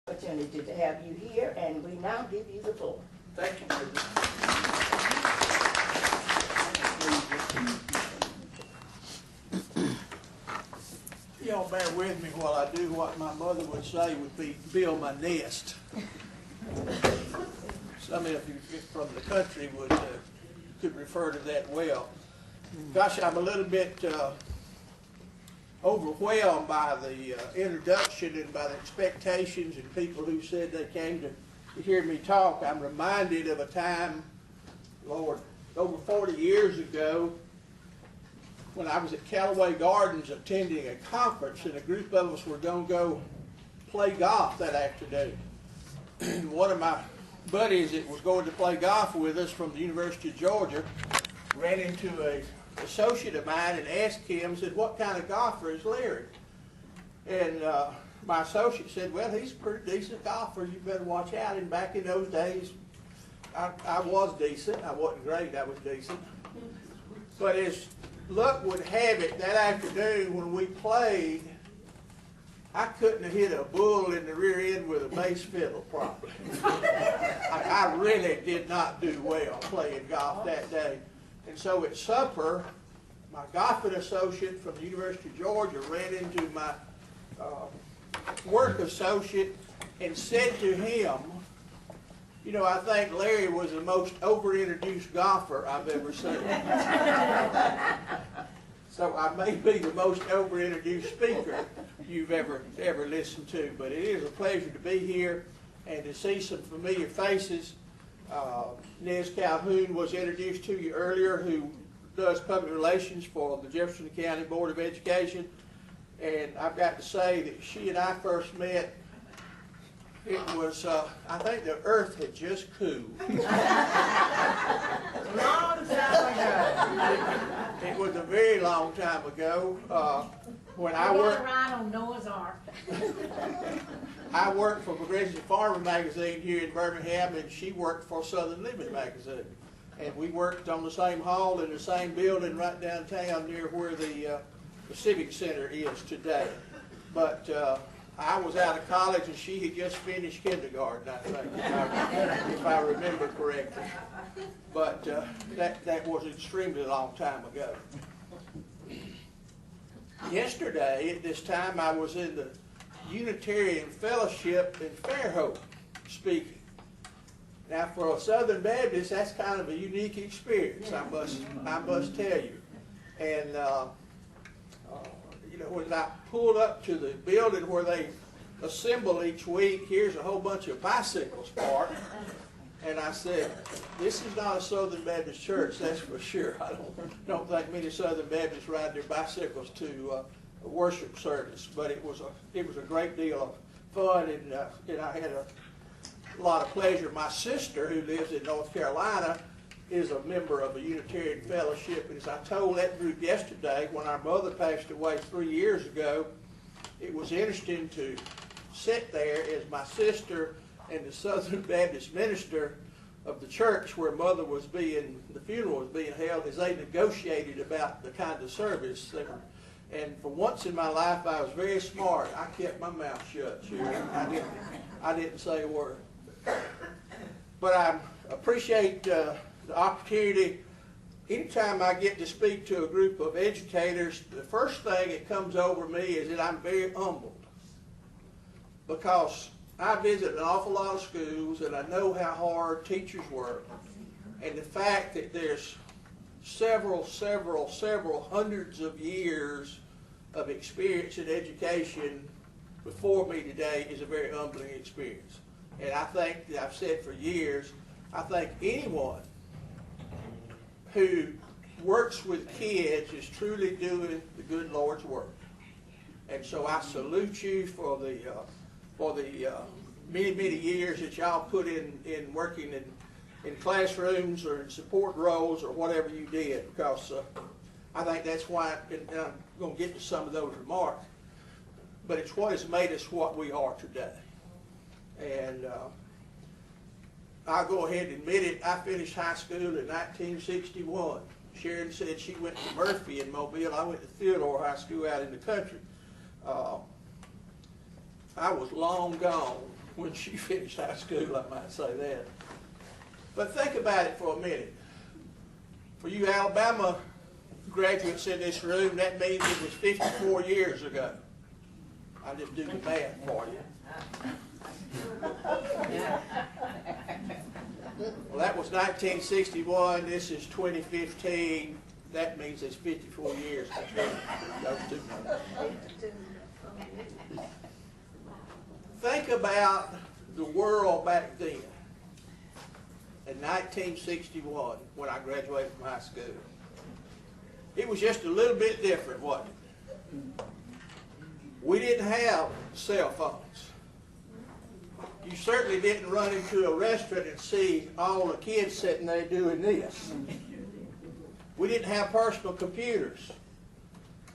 Opportunity to have you here, and we now give you the floor. Thank you. Y'all bear with me while I do what my mother would say would be build my nest. Some of you from the country would could refer to that well. Gosh, I'm a little bit overwhelmed by the introduction and by the expectations and people who said they came to hear me talk. I'm reminded of a time, Lord, over 40 years ago when I was at Callaway Gardens attending a conference, and a group of us were going to go play golf that afternoon. And one of my buddies that was going to play golf with us from the University of Georgia ran into an associate of mine and asked him, said, "What kind of golfer is Larry?" And my associate said, "Well, he's a pretty decent golfer. You better watch out." And back in those days, I was decent. I wasn't great. I was decent. But as luck would have it, that afternoon when we played, I couldn't have hit a bull in the rear end with a bass fiddle properly. I really did not do well playing golf that day. And so at supper, my golfing associate from the University of Georgia ran into my work associate and said to him, "You know, I think Larry was the most over-introduced golfer I've ever seen." So I may be the most over-introduced speaker you've ever listened to, but it is a pleasure to be here and to see some familiar faces. Nez Calhoun was introduced to you earlier, who does public relations for the Jefferson County Board of Education, and I've got to say that she and I first met. It was, I think the earth had just cooled. A long time ago. It was a very long time ago. When I worked ride on Noah's Ark. I worked for Progressive Farmer magazine here in Birmingham, and she worked for Southern Living magazine. And we worked on the same hall in the same building right downtown near where the Civic Center is today. But I was out of college and she had just finished kindergarten, I think, if I remember correctly. But that was an extremely long time ago. Yesterday, at this time, I was in the Unitarian Fellowship in Fairhope speaking. Now, for a Southern Baptist, that's kind of a unique experience, I must tell you. And you know, when I pulled up to the building where they assemble each week, here's a whole bunch of bicycles parked. And I said, "This is not a Southern Baptist church, that's for sure." I don't think many Southern Baptists ride their bicycles to a worship service, but it was a great deal of fun, and I had a lot of pleasure. My sister, who lives in North Carolina, is a member of a Unitarian Fellowship, and as I told that group yesterday, when our mother passed away 3 years ago, it was interesting to sit there as my sister and the Southern Baptist minister of the church where the funeral was being held, as they negotiated about the kind of service. And for once in my life, I was very smart. I kept my mouth shut, Sharon. I didn't say a word. But I appreciate the opportunity. Anytime I get to speak to a group of educators, the first thing that comes over me is that I'm very humbled, because I visit an awful lot of schools and I know how hard teachers work, and the fact that there's several hundreds of years of experience in education before me today is a very humbling experience. And I think that I've said for years, I think anyone who works with kids is truly doing the good Lord's work. And so I salute you for the many years that y'all put in working in classrooms or in support roles or whatever you did, because I think that's why, and I'm going to get to some of those remarks, but it's what has made us what we are today. And I'll go ahead and admit it, I finished high school in 1961. Sharon said she went to Murphy in Mobile. I went to Theodore High School out in the country. I was long gone when she finished high school, I might say that. But think about it for a minute. For you Alabama graduates in this room, that means it was 54 years ago. I just do the math for you. Well, that was 1961. This is 2015. That means it's 54 years between those two numbers. Think about the world back then, in 1961, when I graduated from high school. It was just a little bit different, wasn't it? We didn't have cell phones. You certainly didn't run into a restaurant and see all the kids sitting there doing this. We didn't have personal computers.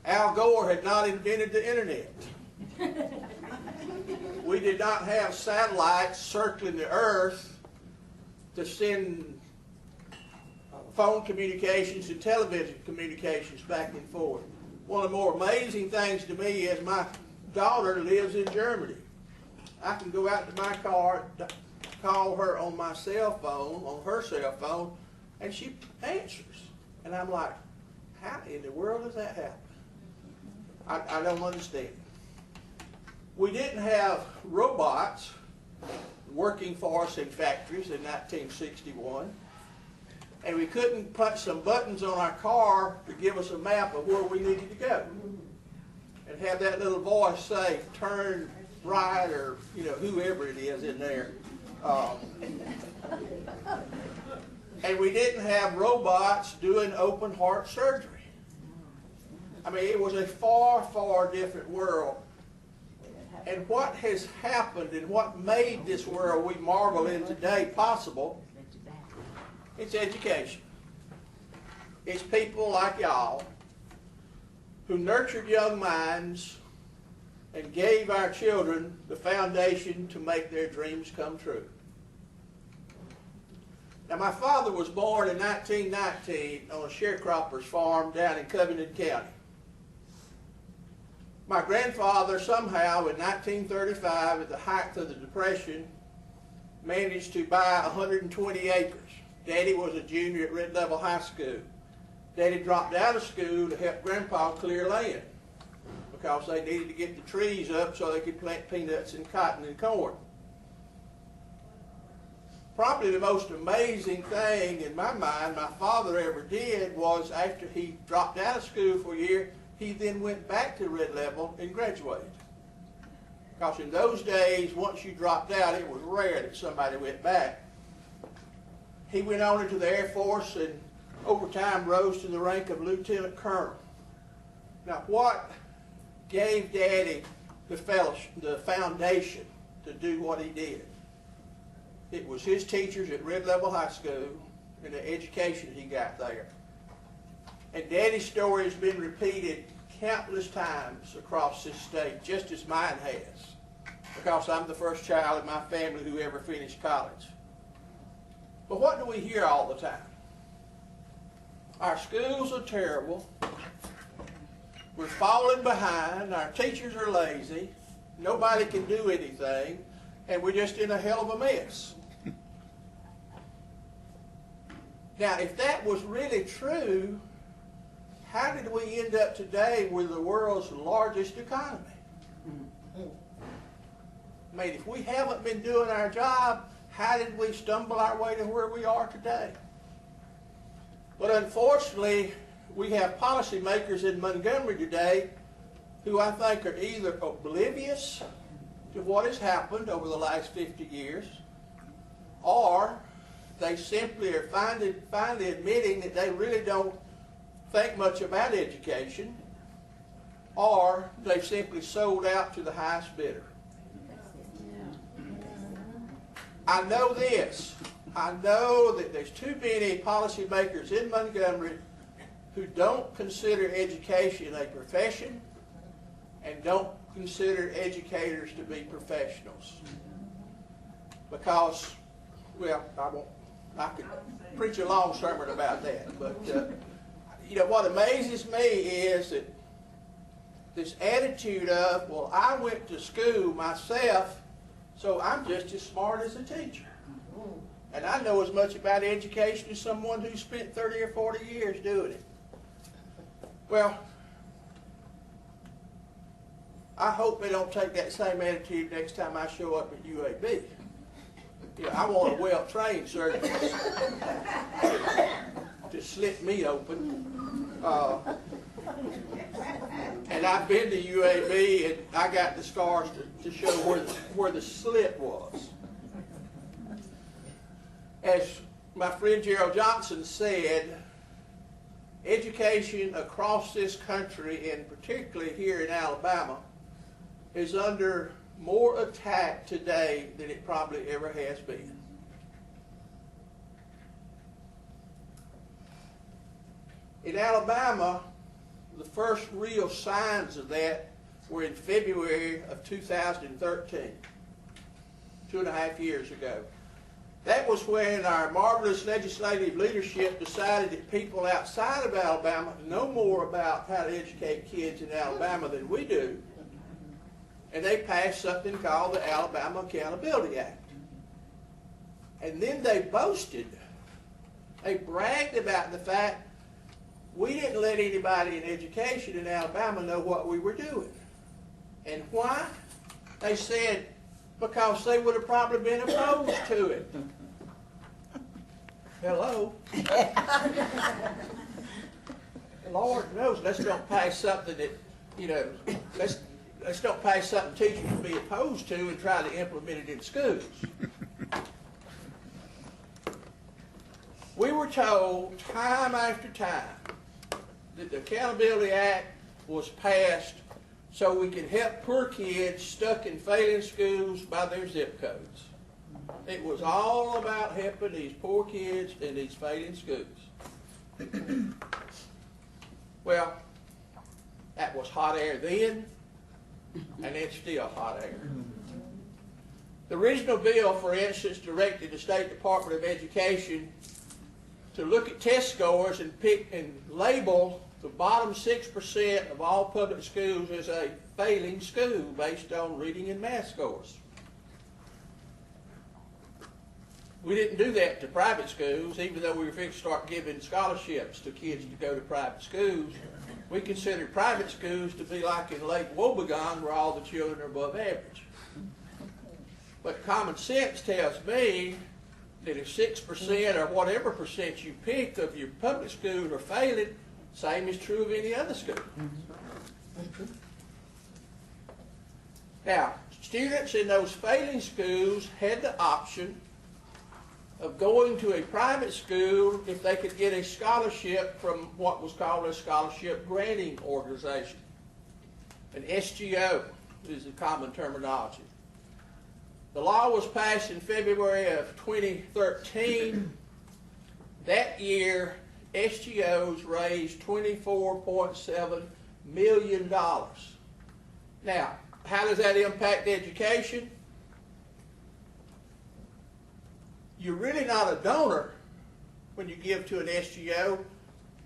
Al Gore had not invented the internet. We did not have satellites circling the earth to send phone communications and television communications back and forth. One of the more amazing things to me is my daughter lives in Germany. I can go out to my car, call her on my cell phone, on her cell phone, and she answers. And I'm like, how in the world does that happen? I don't understand. We didn't have robots working for us in factories in 1961. And we couldn't punch some buttons on our car to give us a map of where we needed to go. And have that little voice say, turn right, or whoever it is in there. And we didn't have robots doing open heart surgery. I mean, it was a far, far different world. And what has happened and what made this world we marvel in today possible, it's education. It's people like y'all who nurtured young minds and gave our children the foundation to make their dreams come true. Now, my father was born in 1919 on a sharecropper's farm down in Covington County. My grandfather somehow in 1935, at the height of the Depression, managed to buy 120 acres. Daddy was a junior at Red Level High School. Daddy dropped out of school to help Grandpa clear land because they needed to get the trees up so they could plant peanuts and cotton and corn. Probably the most amazing thing in my mind my father ever did was after he dropped out of school for a year, he then went back to Red Level and graduated. Because in those days, once you dropped out, it was rare that somebody went back. He went on into the Air Force and over time rose to the rank of Lieutenant Colonel. Now, what gave Daddy the foundation to do what he did? It was his teachers at Red Level High School and the education he got there. And Daddy's story has been repeated countless times across this state, just as mine has, because I'm the first child in my family who ever finished college. But what do we hear all the time? Our schools are terrible. We're falling behind. Our teachers are lazy. Nobody can do anything. And we're just in a hell of a mess. Now, if that was really true, how did we end up today with the world's largest economy? I mean, if we haven't been doing our job, how did we stumble our way to where we are today? But unfortunately, we have policymakers in Montgomery today who I think are either oblivious to what has happened over the last 50 years, or they simply are finally admitting that they really don't think much about education, or they've simply sold out to the highest bidder. I know this. I know that there's too many policymakers in Montgomery who don't consider education a profession and don't consider educators to be professionals. Because, well, I could preach a long sermon about that, but what amazes me is that this attitude of, well, I went to school myself So I'm just as smart as a teacher. And I know as much about education as someone who spent 30 or 40 years doing it. Well, I hope they don't take that same attitude next time I show up at UAB. You know, I want a well-trained surgeon to slit me open. And I've been to UAB, and I got the scars to show where the slit was. As my friend Gerald Johnson said, education across this country, and particularly here in Alabama, is under more attack today than it probably ever has been. In Alabama, the first real signs of that were in February of 2013, 2.5 years ago. That was when our marvelous legislative leadership decided that people outside of Alabama know more about how to educate kids in Alabama than we do. And they passed something called the Alabama Accountability Act. And then they boasted, they bragged about the fact we didn't let anybody in education in Alabama know what we were doing. And why? They said, because they would have probably been opposed to it. Hello? Lord knows, let's don't pass something that, you know, let's don't pass something teachers will be opposed to and try to implement it in schools. We were told time after time that the Accountability Act was passed so we could help poor kids stuck in failing schools by their zip codes. It was all about helping these poor kids in these failing schools. Well, that was hot air then, and it's still hot air. The original bill, for instance, directed the State Department of Education to look at test scores and pick and label the bottom 6% of all public schools as a failing school based on reading and math scores. We didn't do that to private schools, even though we were fixing to start giving scholarships to kids to go to private schools. We considered private schools to be like in Lake Wobegon, where all the children are above average. But common sense tells me that if 6% or whatever percent you pick of your public schools are failing, same is true of any other school. Now, students in those failing schools had the option of going to a private school if they could get a scholarship from what was called a scholarship granting organization. An SGO is the common terminology. The law was passed in February of 2013. That year, SGOs raised $24.7 million. Now, how does that impact education? You're really not a donor when you give to an SGO.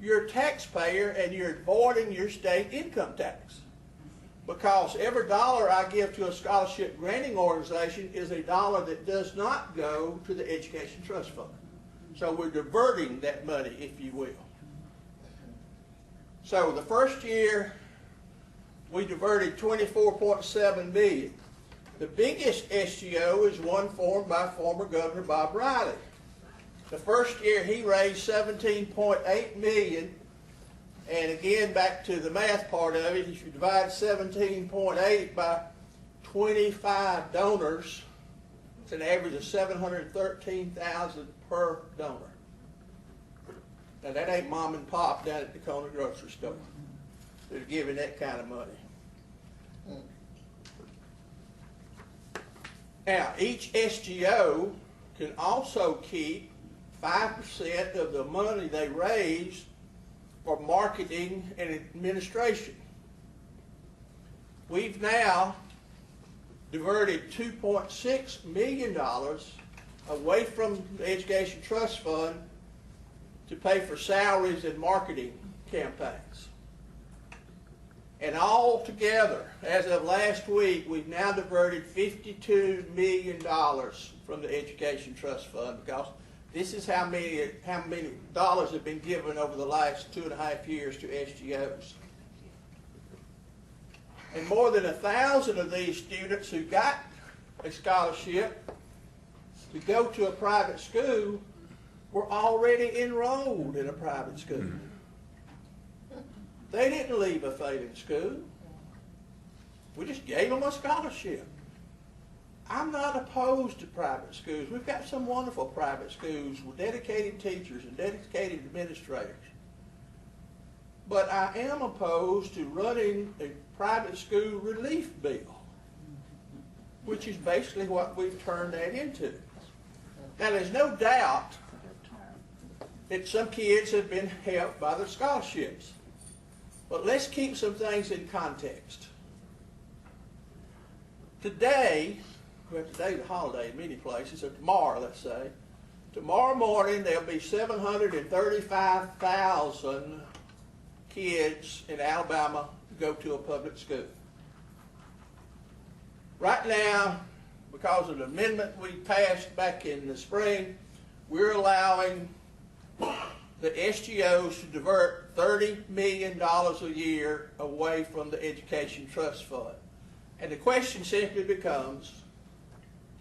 You're a taxpayer and you're avoiding your state income tax. Because every dollar I give to a scholarship granting organization is a dollar that does not go to the Education Trust Fund. So we're diverting that money, if you will. So the first year, we diverted $24.7 million. The biggest SGO is one formed by former Governor Bob Riley. The first year he raised $17.8 million, and again back to the math part of it, if you divide 17.8 by 25 donors, it's an average of $713,000 per donor. Now that ain't mom and pop down at the corner grocery store that are giving that kind of money. Now, each SGO can also keep 5% of the money they raise for marketing and administration. We've now diverted $2.6 million away from the Education Trust Fund to pay for salaries and marketing campaigns. And all together, as of last week, we've now diverted $52 million from the Education Trust Fund, because this is how many dollars have been given over the last 2.5 years to SGOs. And more than 1,000 of these students who got a scholarship to go to a private school were already enrolled in a private school. They didn't leave a failing school. We just gave them a scholarship. I'm not opposed to private schools. We've got some wonderful private schools with dedicated teachers and dedicated administrators. But I am opposed to running a private school relief bill, which is basically what we've turned that into. Now, there's no doubt that some kids have been helped by the scholarships. But let's keep some things in context. Today, well, today's a holiday in many places, or tomorrow, let's say. Tomorrow morning, there'll be 735,000 kids in Alabama who go to a public school. Right now, because of the amendment we passed back in the spring, we're allowing the SGOs to divert $30 million a year away from the Education Trust Fund. And the question simply becomes,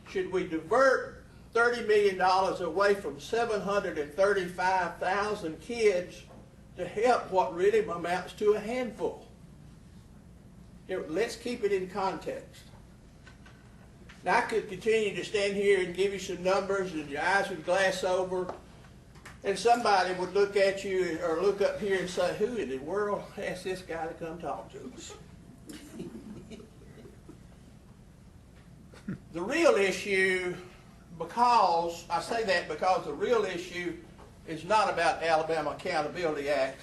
should we divert $30 million away from 735,000 kids to help what really amounts to a handful? You know, let's keep it in context. Now, I could continue to stand here and give you some numbers and your eyes would glass over, and somebody would look at you or look up here and say, who in the world asked this guy to come talk to us? The real issue, because the real issue is not about Alabama Accountability Act.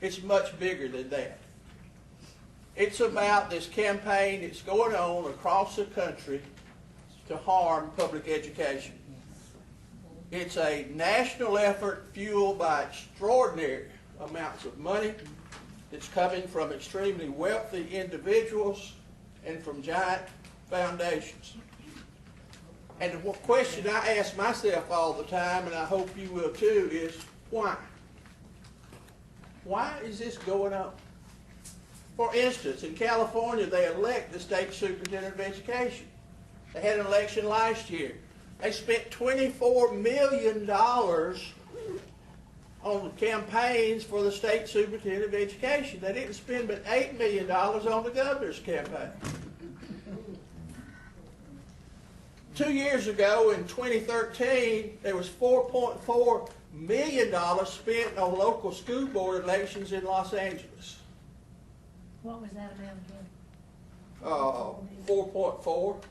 It's much bigger than that. It's about this campaign that's going on across the country to harm public education. It's a national effort fueled by extraordinary amounts of money that's coming from extremely wealthy individuals and from giant foundations. And the question I ask myself all the time, and I hope you will too, is why? Why is this going on? For instance, in California, they elect the state superintendent of education. They had an election last year. They spent $24 million on campaigns for the state superintendent of education. They didn't spend but $8 million on the governor's campaign. 2 years ago, in 2013, there was $4.4 million spent on local school board elections in Los Angeles. What was that amount again? 4.4.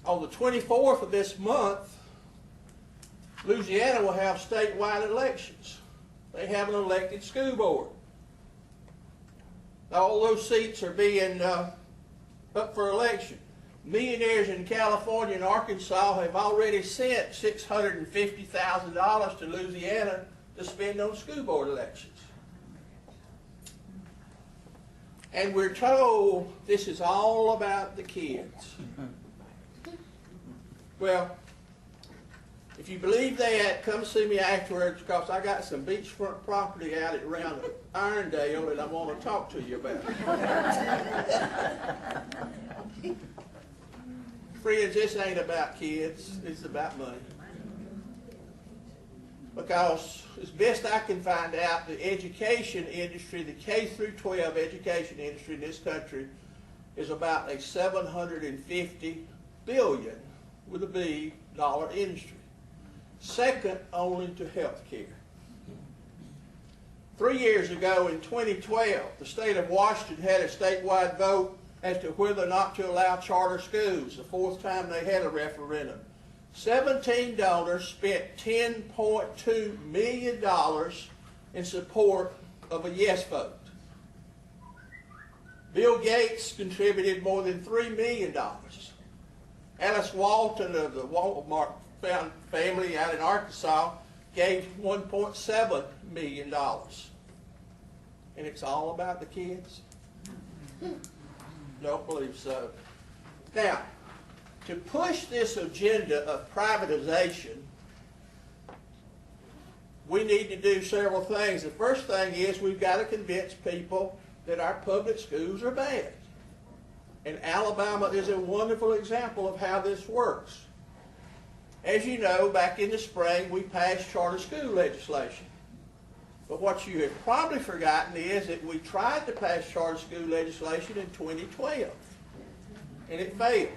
On the 24th of this month, Louisiana will have statewide elections. They have an elected school board. All those seats are being up for election. Millionaires in California and Arkansas have already sent $650,000 to Louisiana to spend on school board elections. And we're told this is all about the kids. Well, if you believe that, come see me afterwards, because I got some beachfront property out around Irondale that I want to talk to you about. Friends, this ain't about kids, it's about money. Because as best I can find out, the education industry, the K through 12 education industry in this country is about a $750 billion with a B dollar industry. Second only to health care. 3 years ago in 2012, the state of Washington had a statewide vote as to whether or not to allow charter schools, the fourth time they had a referendum. 17 donors spent $10.2 million in support of a yes vote. Bill Gates contributed more than $3 million. Alice Walton of the Walmart family out in Arkansas gave $1.7 million. and it's all about the kids? Don't believe so. Now, to push this agenda of privatization, we need to do several things. The first thing is we've got to convince people that our public schools are bad. And Alabama is a wonderful example of how this works. As you know, back in the spring, we passed charter school legislation. But what you have probably forgotten is that we tried to pass charter school legislation in 2012, and it failed.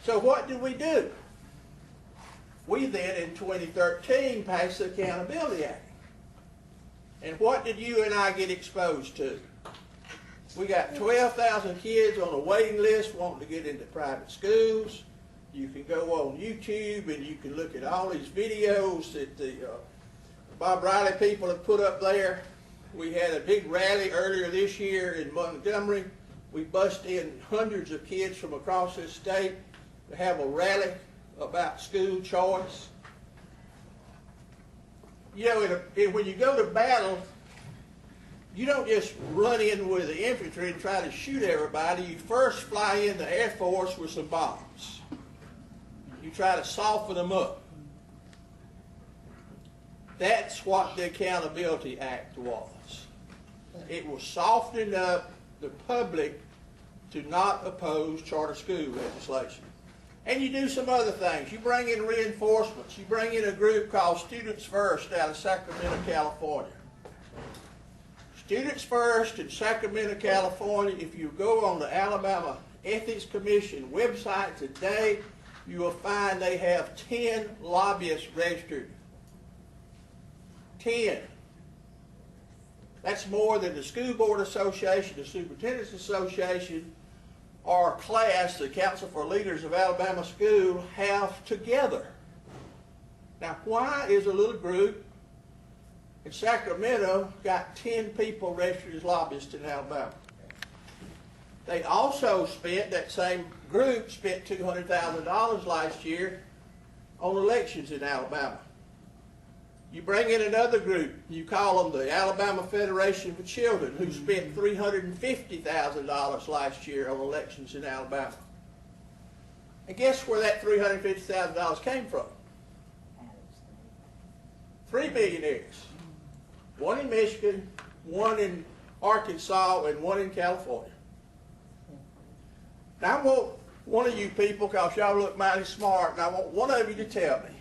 So what did we do? We then, in 2013, passed the Accountability Act. And what did you and I get exposed to? We got 12,000 kids on a waiting list wanting to get into private schools. You can go on YouTube and you can look at all these videos that the Bob Riley people have put up there. We had a big rally earlier this year in Montgomery. We bussed in hundreds of kids from across this state to have a rally about school choice. You know, when you go to battle, you don't just run in with the infantry and try to shoot everybody. You first fly in the Air Force with some bombs. You try to soften them up. That's what the Accountability Act was. It was softening up the public to not oppose charter school legislation. And you do some other things. You bring in reinforcements. You bring in a group called Students First out of Sacramento, California. Students First in Sacramento, California, if you go on the Alabama Ethics Commission website today, you will find they have 10 lobbyists registered. 10. That's more than the School Board Association, the Superintendent's Association, or CLAS, the Council for Leaders of Alabama School, have together. Now, why is a little group in Sacramento got 10 people registered as lobbyists in Alabama? They also spent, that same group spent $200,000 last year on elections in Alabama. You bring in another group, you call them the Alabama Federation for Children, who spent $350,000 last year on elections in Alabama. And guess where that $350,000 came from? 3 billionaires. One in Michigan, one in Arkansas, and one in California. Now I want one of you people, because y'all look mighty smart, and I want one of you to tell me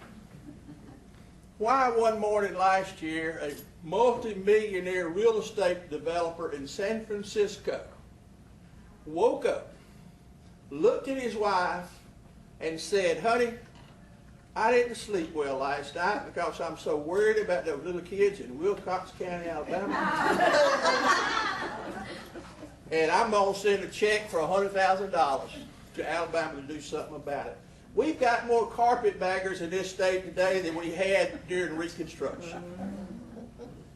why one morning last year a multi-millionaire real estate developer in San Francisco woke up, looked at his wife, and said, "Honey, I didn't sleep well last night because I'm so worried about those little kids in Wilcox County, Alabama. And I'm going to send a check for $100,000 to Alabama to do something about it." We've got more carpetbaggers in this state today than we had during Reconstruction.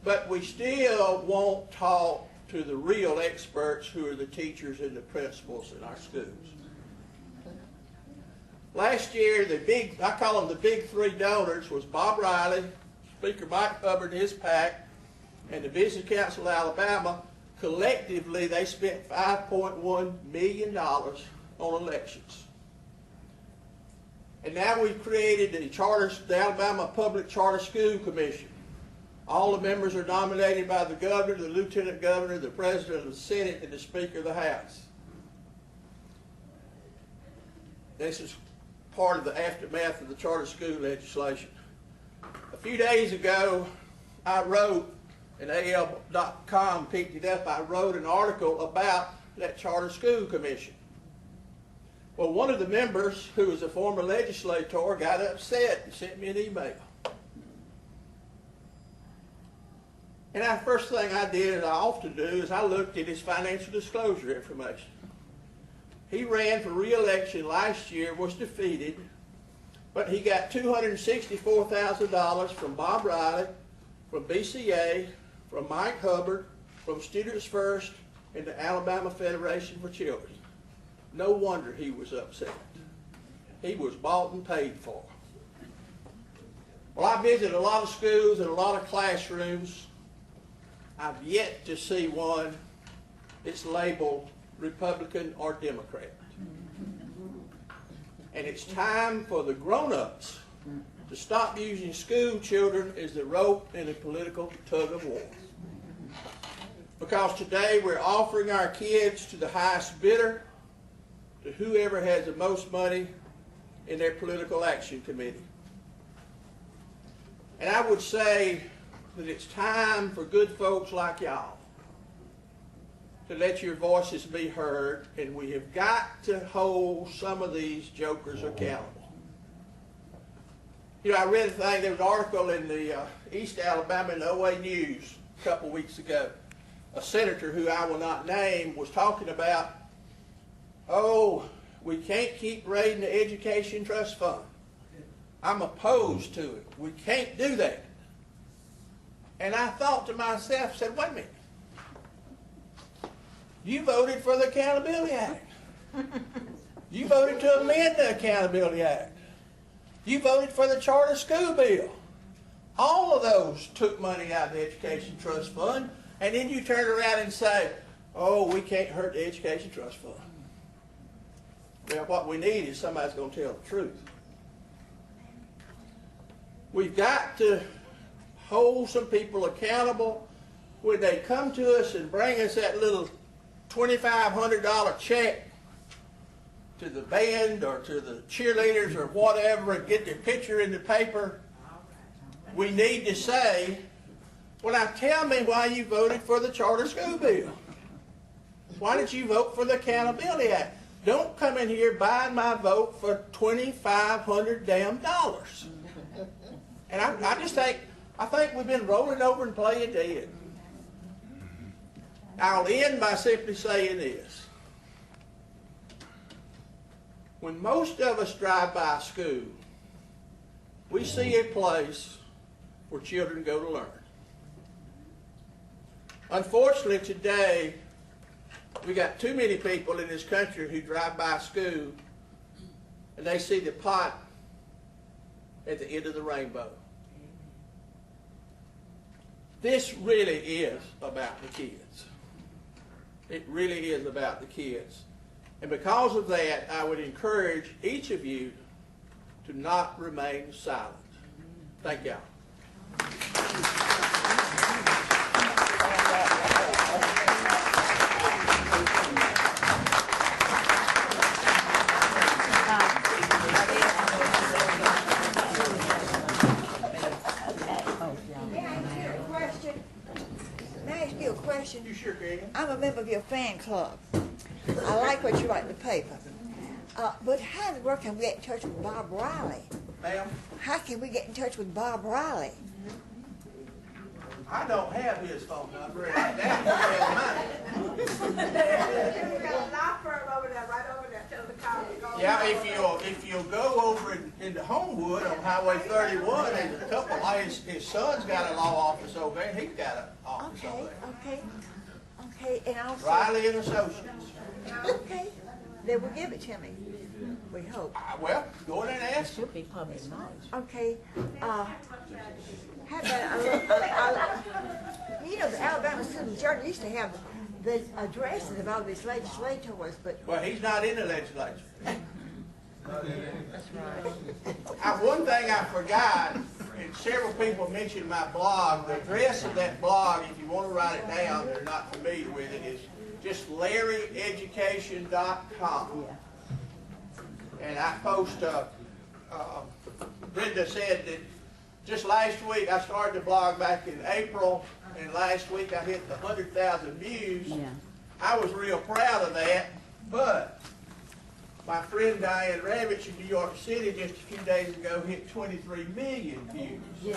But we still won't talk to the real experts who are the teachers and the principals in our schools. Last year, I call them the big three donors, was Bob Riley, Speaker Mike Hubbard and his PAC, and the Business Council of Alabama. Collectively, they spent $5.1 million on elections. And now we've created the Alabama Public Charter School Commission. All the members are nominated by the governor, the lieutenant governor, the president of the Senate, and the Speaker of the House. This is part of the aftermath of the charter school legislation. A few days ago, I wrote, and AL.com picked it up, I wrote an article about that charter school commission. Well, one of the members, who was a former legislator, got upset and sent me an email. And the first thing I did, as I often do, is I looked at his financial disclosure information. He ran for re-election last year, was defeated, but he got $264,000 from Bob Riley, from BCA, from Mike Hubbard, from Students First, and the Alabama Federation for Children. No wonder he was upset. He was bought and paid for. Well, I visited a lot of schools and a lot of classrooms, I've yet to see one that's labeled Republican or Democrat. And it's time for the grown-ups to stop using school children as the rope in a political tug of war. Because today we're offering our kids to the highest bidder, to whoever has the most money in their political action committee. And I would say that it's time for good folks like y'all to let your voices be heard, and we have got to hold some of these jokers accountable. You know, I read a thing, there was an article in the East Alabama in the OA News a couple weeks ago. A senator who I will not name was talking about, oh, we can't keep raiding the education trust fund. I'm opposed to it. We can't do that. And I thought to myself, said, wait a minute. You voted for the Accountability Act. You voted to amend the Accountability Act. You voted for the charter school bill. All of those took money out of the Education Trust Fund, and then you turn around and say, oh, we can't hurt the Education Trust Fund. Well, what we need is somebody's going to tell the truth. We've got to hold some people accountable when they come to us and bring us that little $2,500 check to the band or to the cheerleaders or whatever and get their picture in the paper. We need to say, well, now tell me why you voted for the charter school bill. Why did you vote for the Accountability Act? Don't come in here buying my vote for $2,500 damn dollars. And I just think we've been rolling over and playing dead. I'll end by simply saying this. When most of us drive by a school, we see a place where children go to learn. Unfortunately, today, we got too many people in this country who drive by a school and they see the pot at the end of the rainbow. This really is about the kids. It really is about the kids. And because of that, I would encourage each of you to not remain silent. Thank y'all. You sure can. I'm a member of your fan club. I like what you write in the paper. But how in the world can we get in touch with Bob Riley? Ma'am? How can we get in touch with Bob Riley? I don't have his phone number, and I doubt he has mine. We got a law firm over there, right over there, tell the car to go. Yeah, if you'll go over into Homewood on Highway 31, there's a couple. His son's got a law office over there, and he's got an office over there. Okay, and also... Riley and Associates. Okay, they will give it to me, we hope. Well, go in there and ask them. Should be public knowledge. Okay, how about, you know, the Alabama Student Journal used to have the addresses of all these legislators, but... Well, he's not in the legislature. That's right. One thing I forgot, and several people mentioned my blog, the address of that blog, if you want to write it down, they're not familiar with it, is just LarryEducation.com. And I post, Brenda said that just last week, I started the blog back in April, and last week I hit the 100,000 views. Yeah. I was real proud of that, but my friend Diane Ravitch in New York City just a few days ago hit 23 million views. Yeah.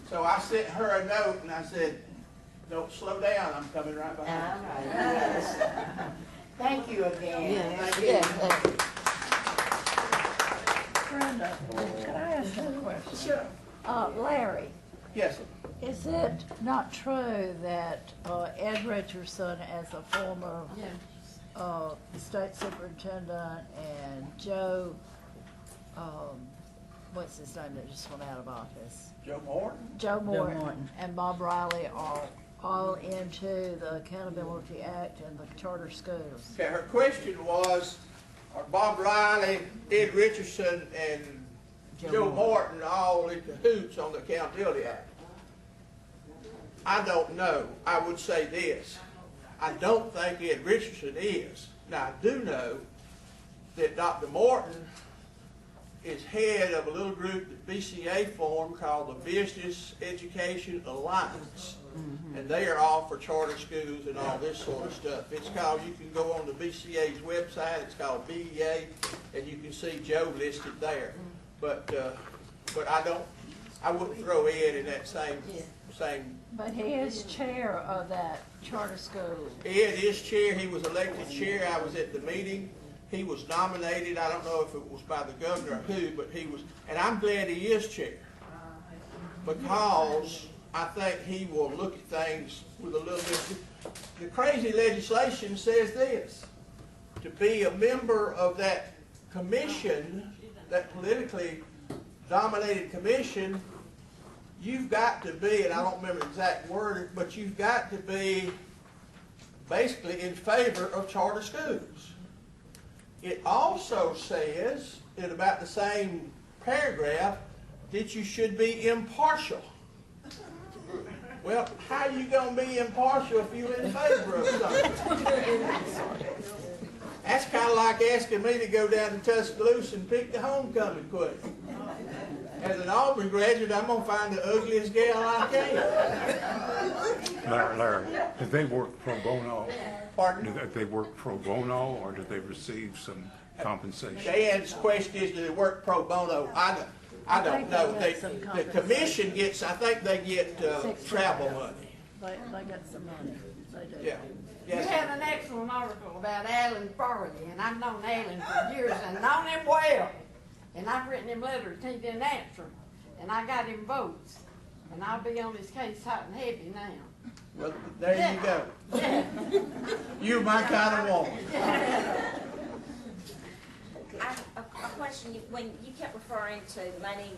So I sent her a note and I said, don't slow down, I'm coming right behind you. Yes. Thank you again. Yes. Thank you. Brenda, can I ask you a question? Sure. Larry, Yes, sir. is it not true that Ed Richardson, as a former state superintendent, and Joe, what's his name that just went out of office? Joe Morton. Joe Morton and Bob Riley are all into the Accountability Act and the charter schools. Okay, her question was, are Bob Riley, Ed Richardson, and Joe Morton all in cahoots on the Accountability Act? I don't know. I would say this. I don't think Ed Richardson is. Now, I do know that Dr. Morton is head of a little group that BCA formed called the Business Education Alliance. And they are all for charter schools and all this sort of stuff. It's called, you can go on the BCA's website, it's called BEA, and you can see Joe listed there. But I wouldn't throw Ed in that same. But he is chair of that charter school. Ed is chair. He was elected chair. I was at the meeting. He was nominated. I don't know if it was by the governor or who, but he was. And I'm glad he is chair because I think he will look at things with a little bit. The crazy legislation says this: to be a member of that commission, that politically dominated commission, you've got to be, and I don't remember the exact word, but you've got to be basically in favor of charter schools. It also says, in about the same paragraph, that you should be impartial. Well, how are you going to be impartial if you're in favor of something? That's kind of like asking me to go down to Tuscaloosa and pick the homecoming queen. As an Auburn graduate, I'm going to find the ugliest gal I can. Larry, did they work pro bono? Pardon? Did they work pro bono, or did they receive some compensation? Dan's question is, do they work pro bono? I don't know. The commission gets, I think they get travel money. They get some money. They do. Yeah. You Yes. had an excellent article about Alan Farley, and I've known Alan for years and known him well. And I've written him letters, he didn't answer them. And I got him votes. And I'll be on his case hot and heavy now. Well, there you go. You're my kind of woman. A question, when you kept referring to money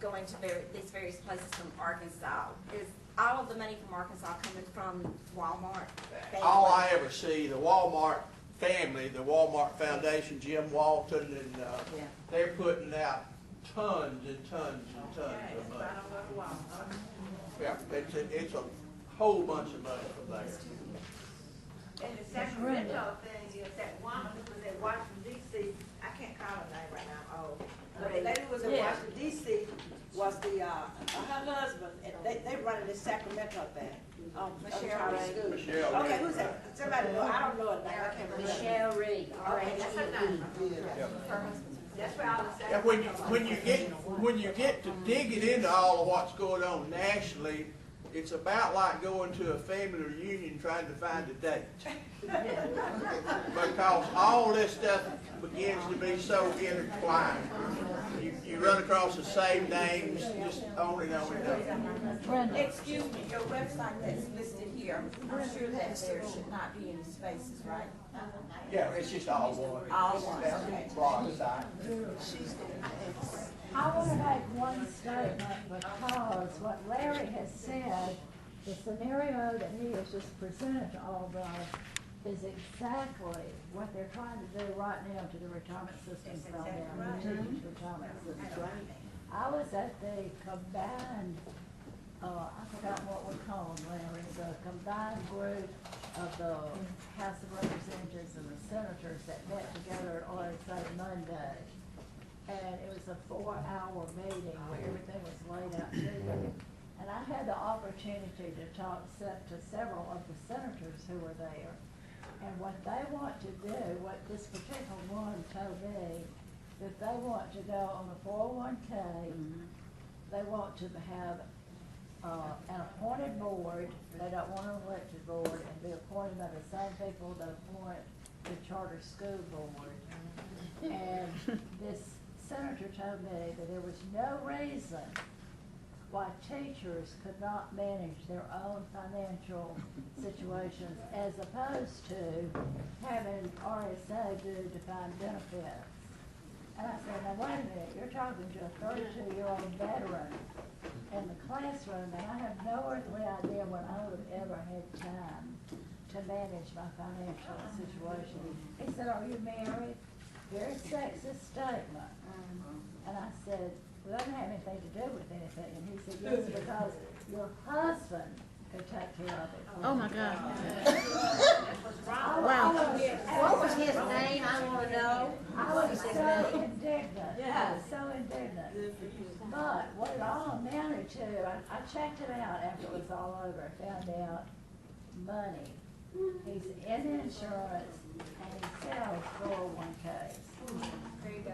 going to these various places from Arkansas, is all of the money from Arkansas coming from Walmart? All I ever see, the Walmart family, the Walmart Foundation, Jim Walton, and they're putting out tons and tons and tons of money. Yeah, it's a whole bunch of money from there. And the Sacramento thing is that woman who was at Washington D.C., I can't call her name right now, but the lady who was at Washington D.C. was her husband, and they running this Sacramento thing. Michelle Reed. Michelle. Okay, who's that? Somebody know, I don't know her name, I can't remember. Michelle Reed. Okay, that's her name. That's where all the Yeah, when you get to digging into all of what's going on nationally, it's about like going to a family reunion trying to find a date. Because all this stuff begins to be so intertwined. You run across the same names, just on and on and on. Brenda, Excuse me, your website that's listed here, I'm sure that there should not be any spaces, right? Yeah, it's just all one. All one, okay. Broadside. I want to make one statement because what Larry has said, the scenario that he has just presented to all of us is exactly what they're trying to do right now to the retirement systems down there, the teachers' retirement system. I was at the combined, I forgot what we call them, Larry, the combined group of the House of Representatives and the senators that met together at RSA Monday. And it was a 4-hour meeting where everything was laid out to you. And I had the opportunity to talk to several of the senators who were there. And what they want to do, what this particular one told me, that they want to go on a 401k, they want to have an appointed board, they don't want an elected board, and be appointed by the same people that appoint the charter school board. And this senator told me that there was no reason why teachers could not manage their own financial situations as opposed to having RSA do defined benefits. And I said, now wait a minute, you're talking to a 32-year-old veteran in the classroom, and I have no earthly idea when I would have ever had time to manage my financial situation. He said, are you married? Very sexist statement. And I said, well, that doesn't have anything to do with anything. And he said, yes, because your husband could take care of it. Oh my God. Wow. What was his name, I wanna know? I was so indignant. I was so indignant. But what it all amounted to, I checked it out after it was all over, found out money. He's in insurance and he sells 401ks. There you go.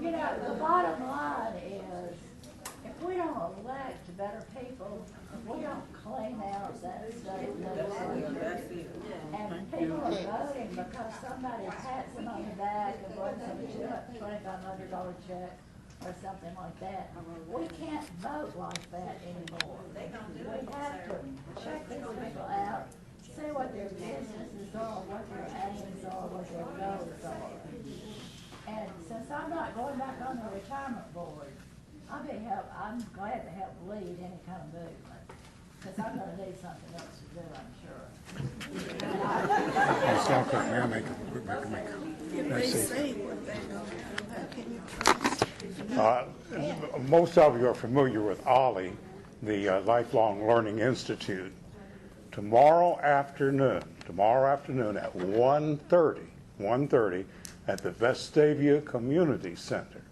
You know, the bottom line is, if we don't elect better people, if we don't clean out that state legislature, and people are voting because somebody pats them on the back and writes them a $2,500 check or something like that, we can't vote like that anymore. We have to check these people out, see what their businesses are, what their aims are, what their goals are. And since I'm not going back on the retirement board, I'm glad to help lead any kind of movement, because I'm gonna need something else to do, I'm sure. Yes, okay, may I make a let's see. Most of you are familiar with OLLI, the Lifelong Learning Institute. Tomorrow afternoon at 1:30 at the Vestavia Community Center,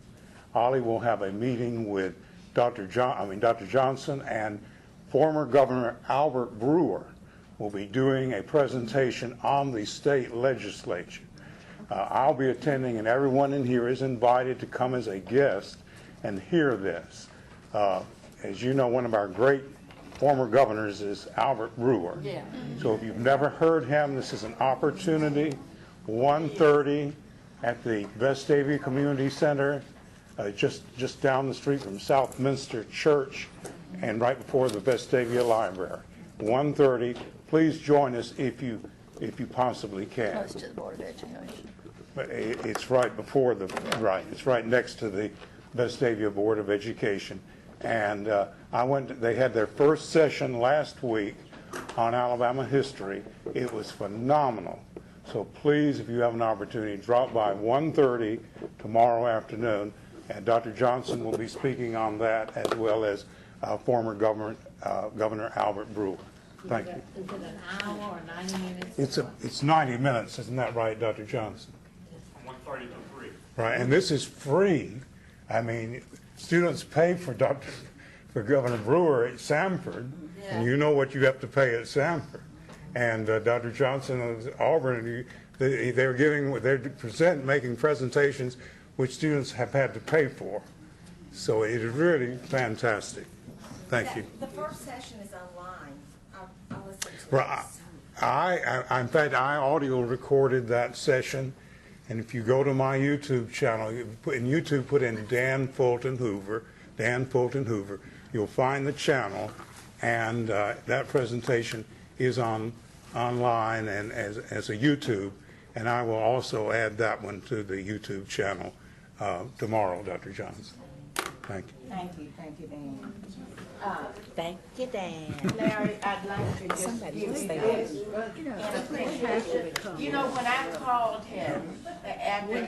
OLLI will have a meeting with Dr. Johnson, and former Governor Albert Brewer will be doing a presentation on the state legislature. I'll be attending, and everyone in here is invited to come as a guest and hear this. As you know, one of our great former governors is Albert Brewer. Yeah. So if you've never heard him, this is an opportunity. 1:30 at the Vestavia Community Center, just down the street from Southminster Church and right before the Vestavia Library. 1:30. Please join us if you possibly can. Close to the Board of Education. It's right before it's right next to the Vestavia Board of Education. And they had their first session last week on Alabama history. It was phenomenal. So please, if you have an opportunity, drop by 1:30 tomorrow afternoon, and Dr. Johnson will be speaking on that, as well as former Governor Albert Brewer. Thank you. Is it an hour or 90 minutes? It's 90 minutes, isn't that right, Dr. Johnson? From 1:30 to 3. Right, and this is free. I mean, students pay for Governor Brewer at Samford, and you know what you have to pay at Samford. And Dr. Johnson of Auburn, they're making presentations which students have had to pay for. So it is really fantastic. Thank you. The first session is online. I'll listen to it. Well, in fact, I audio recorded that session, and if you go to my YouTube channel, in YouTube put in Dan Fulton Hoover, you'll find the channel, and that presentation is online and as a YouTube, and I will also add that one to the YouTube channel tomorrow, Dr. Johnson. Thank you. Thank you, Dan. Thank you, Dan. Larry, I'd like to just give you this in appreciation. You know, when I called him after